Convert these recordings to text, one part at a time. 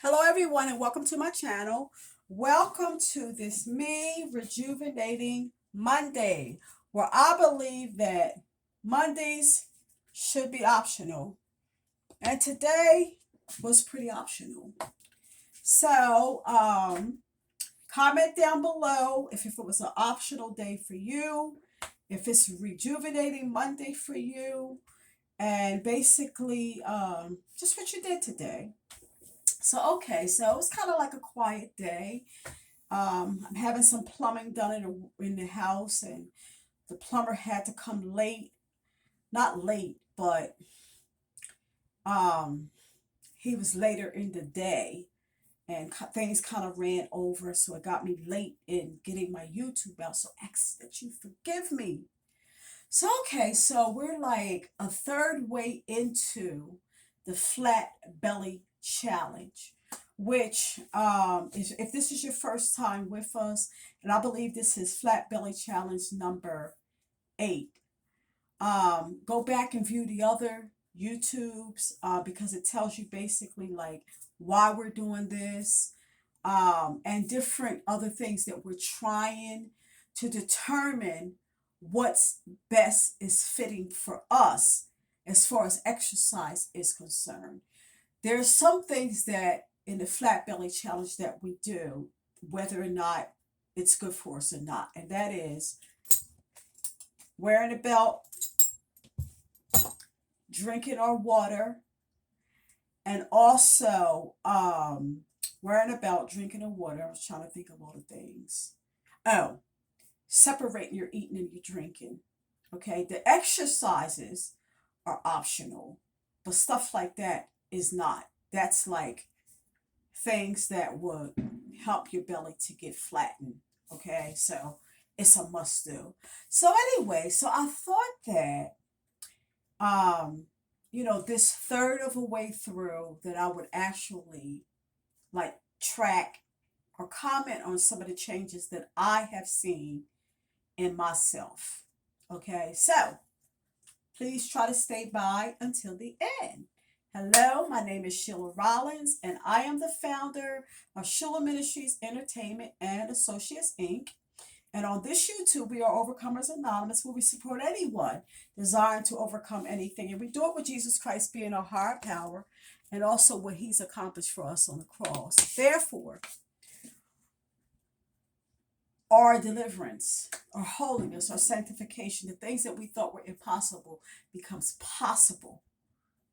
Hello, everyone, and welcome to my channel. Welcome to this Me Rejuvenating Monday, where I believe that Mondays should be optional. And today was pretty optional. So, comment down below if it was an optional day for you, if it's Rejuvenating Monday for you, and basically just what you did today. So it was kind of like a quiet day. I'm having some plumbing done in the house, and the plumber had to come late. Not late, but um, he was later in the day, and things kind of ran over, so it got me late in getting my YouTube out. So ask that you forgive me. So we're like a third way into the flat belly challenge, which if this is your first time with us, and I believe this is flat belly challenge number 8. Go back and view the other YouTubes because it tells you basically like why we're doing this, and different other things that we're trying to determine what's best is fitting for us as far as exercise is concerned. There are some things that in the flat belly challenge that we do, whether or not it's good for us or not, and that is wearing a belt, drinking our water, and also wearing a belt, drinking our water. I was trying to think of all the things. Oh, separating your eating and your drinking. Okay, the exercises are optional, but stuff like that is not. That's like things that would help your belly to get flattened. Okay, so it's a must do. So anyway, so I thought that um this third of a way through that I would actually like track or comment on some of the changes that I have seen in myself. Okay, so please try to stay by until the end. Hello, my name is Sheila Rollins, and I am the founder of Sheila Ministries Entertainment and Associates Inc. And on this YouTube, we are Overcomers Anonymous, where we support anyone desiring to overcome anything. And we do it with Jesus Christ being our higher power and also what he's accomplished for us on the cross. Therefore, our deliverance, our holiness, our sanctification, the things that we thought were impossible becomes possible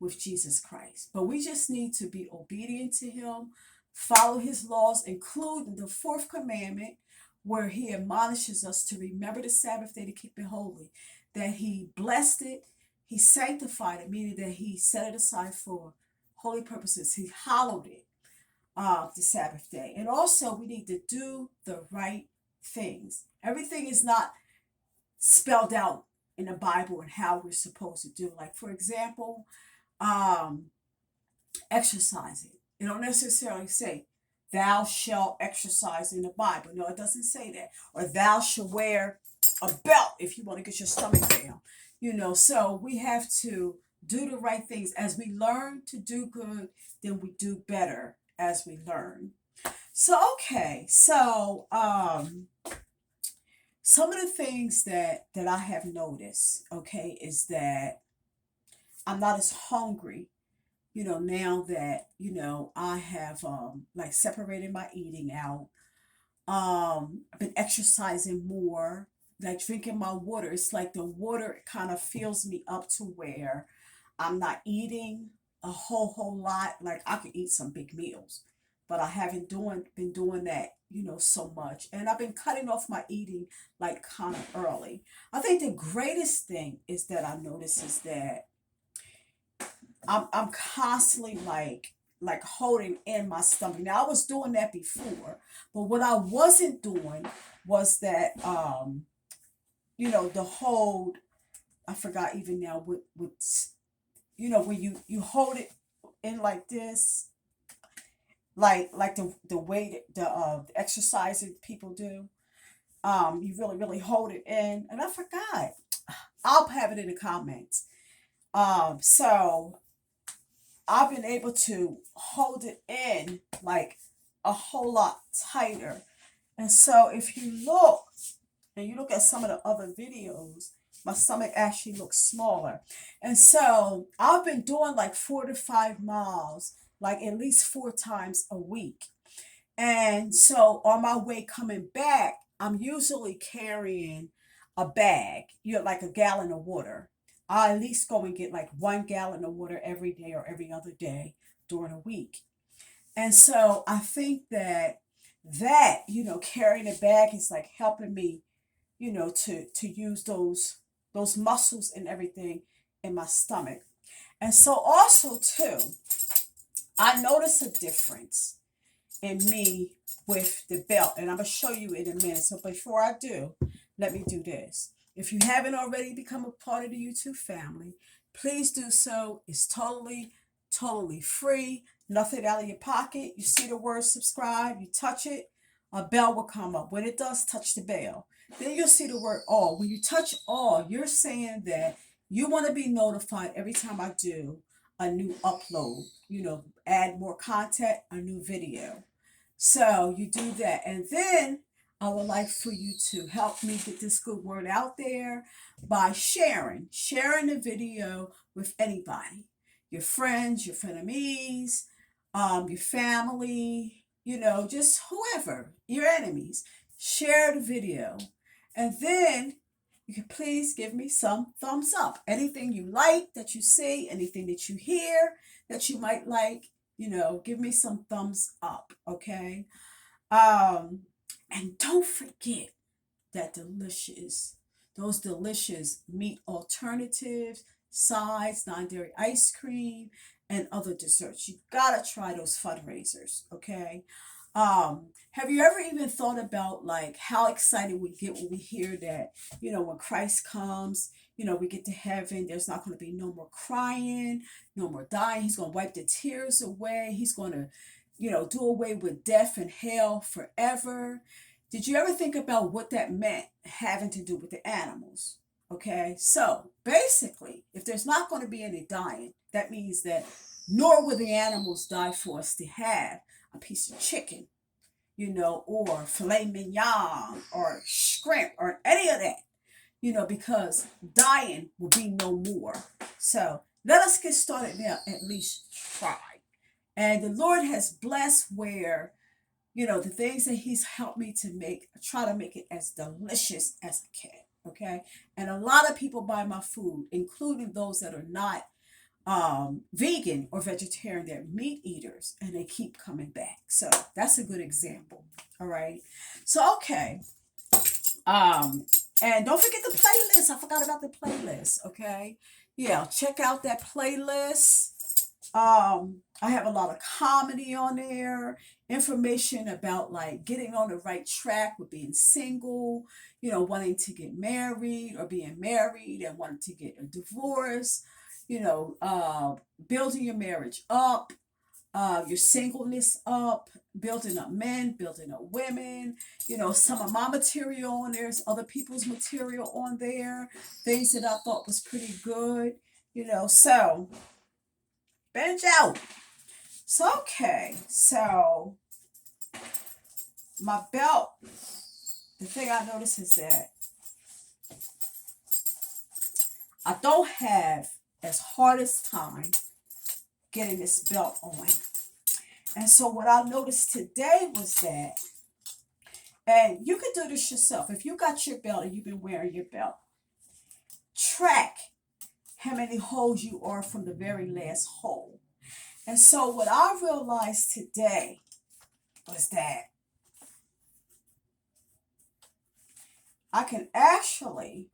with Jesus Christ. But we just need to be obedient to him, follow his laws, including the fourth commandment, where he admonishes us to remember the Sabbath day to keep it holy, that he blessed it, he sanctified it, meaning that he set it aside for holy purposes. He hallowed it, the Sabbath day. And also, we need to do the right things. Everything is not spelled out in the Bible and how we're supposed to do. Like, for example, um, exercising. It don't necessarily say, thou shalt exercise in the Bible. No, it doesn't say that. Or thou shalt wear a belt if you want to get your stomach down. So we have to do the right things. As we learn to do good, then we do better as we learn. So some of the things that I have noticed, okay, is that I'm not as hungry, now that, I have like separated my eating out. I've been exercising more, like drinking my water. It's like the water kind of fills me up to where I'm not eating a whole lot. Like I could eat some big meals, but I haven't been doing that, so much. And I've been cutting off my eating like kind of early. I think the greatest thing is that I notice is that I'm constantly like holding in my stomach. Now I was doing that before, but what I wasn't doing was that the hold. I forgot even now what when you hold it in like this, like the way that the exercising people do. You really hold it in, and I forgot. I'll have it in the comments. So I've been able to hold it in like a whole lot tighter. And so if you look, and you look at some of the other videos, my stomach actually looks smaller. And so I've been doing like 4 to 5 miles, like at least 4 times a week. And so on my way coming back, I'm usually carrying a bag, like a gallon of water. I at least go and get like 1 gallon of water every day or every other day during a week. And so I think that carrying a bag is like helping me, to use those muscles and everything in my stomach. And so also too, I notice a difference in me with the belt, and I'm gonna show you in a minute. So before I do, let me do this. If you haven't already become a part of the YouTube family, please do so. It's totally free, nothing out of your pocket. You see the word subscribe, you touch it, a bell will come up. When it does, touch the bell. Then you'll see the word all. When you touch all, you're saying that you want to be notified every time I do a new upload, add more content, a new video. So you do that. And then I would like for you to help me get this good word out there by sharing the video with anybody, your friends, your frenemies, your family, just whoever, your enemies. Share the video. And then you can please give me some thumbs up. Anything you like that you see, anything that you hear that you might like, give me some thumbs up, okay? Um, and don't forget those delicious meat alternatives, sides, non-dairy ice cream, and other desserts. You gotta try those fundraisers, okay? Have you ever even thought about like how excited we get when we hear that, when Christ comes, we get to heaven, there's not going to be no more crying, no more dying. He's going to wipe the tears away. He's going to, do away with death and hell forever. Did you ever think about what that meant having to do with the animals? Okay, so basically, if there's not going to be any dying, that means that nor will the animals die for us to have a piece of chicken, or filet mignon or shrimp or any of that, because dying will be no more. So let us get started now, at least try. And the Lord has blessed where, the things that He's helped me to make, I try to make it as delicious as I can. Okay. And a lot of people buy my food, including those that are not vegan or vegetarian, they're meat eaters, and they keep coming back. So that's a good example. All right. So okay. And don't forget the playlist. I forgot about the playlist. Okay. Yeah, check out that playlist. I have a lot of comedy on there, information about like getting on the right track with being single, wanting to get married or being married and wanting to get a divorce, building your marriage up, your singleness up, building up men, building up women, some of my material on there's other people's material on there, things that I thought was pretty good, so bench out. So, okay, so my belt, the thing I noticed is that I don't have as hard as time getting this belt on. And so what I noticed today was that, and you can do this yourself. If you got your belt and you've been wearing your belt, track how many holes you are from the very last hole. And so what I realized today was that I can actually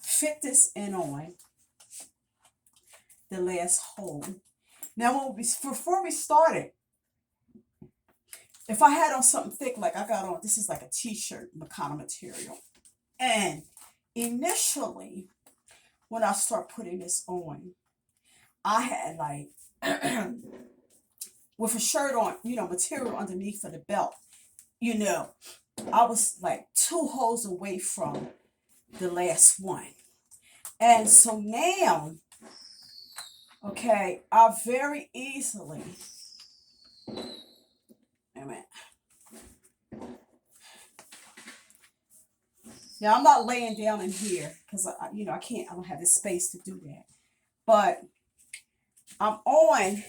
fit this in on the last hole. Now, before we started, if I had on something thick, like I got on, this is like a t-shirt kind of material. And initially, when I start putting this on, I had like, with a shirt on, material underneath for the belt, I was like 2 holes away from the last one. And so now Okay, I very easily, wait a minute. Now I'm not laying down in here because I can't. I don't have the space to do that. But I'm on.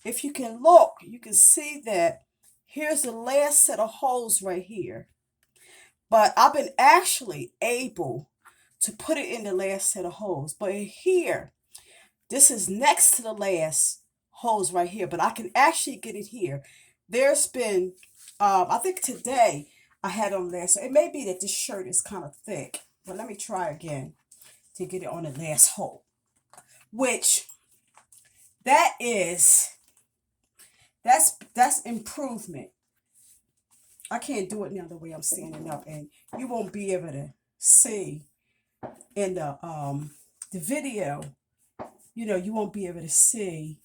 If you can look, you can see that here's the last set of holes right here. But I've been actually able to put it in the last set of holes. But here, this is next to the last holes right here. But I can actually get it here. There's been, I think today I had on there. So it may be that this shirt is kind of thick. But let me try again to get it on the last hole. Which, that's improvement. I can't do it now the way I'm standing up, and you won't be able to see in the video. You won't be able to see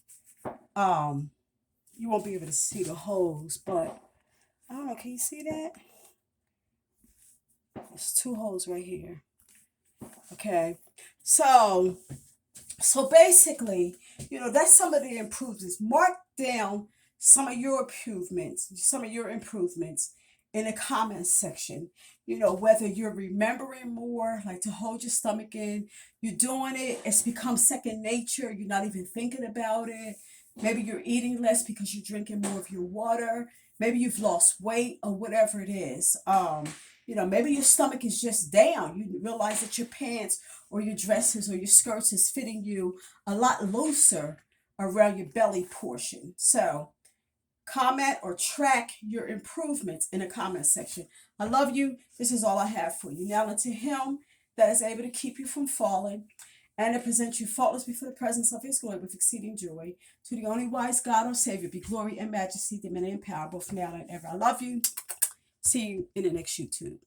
the holes, but I don't know, can you see that? There's 2 holes right here. Okay. So basically, that's some of the improvements. Mark down some of your improvements in the comments section. Whether you're remembering more, like to hold your stomach in, you're doing it, it's become second nature, you're not even thinking about it. Maybe you're eating less because you're drinking more of your water. Maybe you've lost weight or whatever it is. Maybe your stomach is just down. You realize that your pants or your dresses or your skirts is fitting you a lot looser around your belly portion. So comment or track your improvements in the comment section. I love you. This is all I have for you. Now unto him that is able to keep you from falling and to present you faultless before the presence of his glory with exceeding joy. To the only wise God, our Savior, be glory and majesty, dominion and power, both now and ever. I love you. See you in the next YouTube.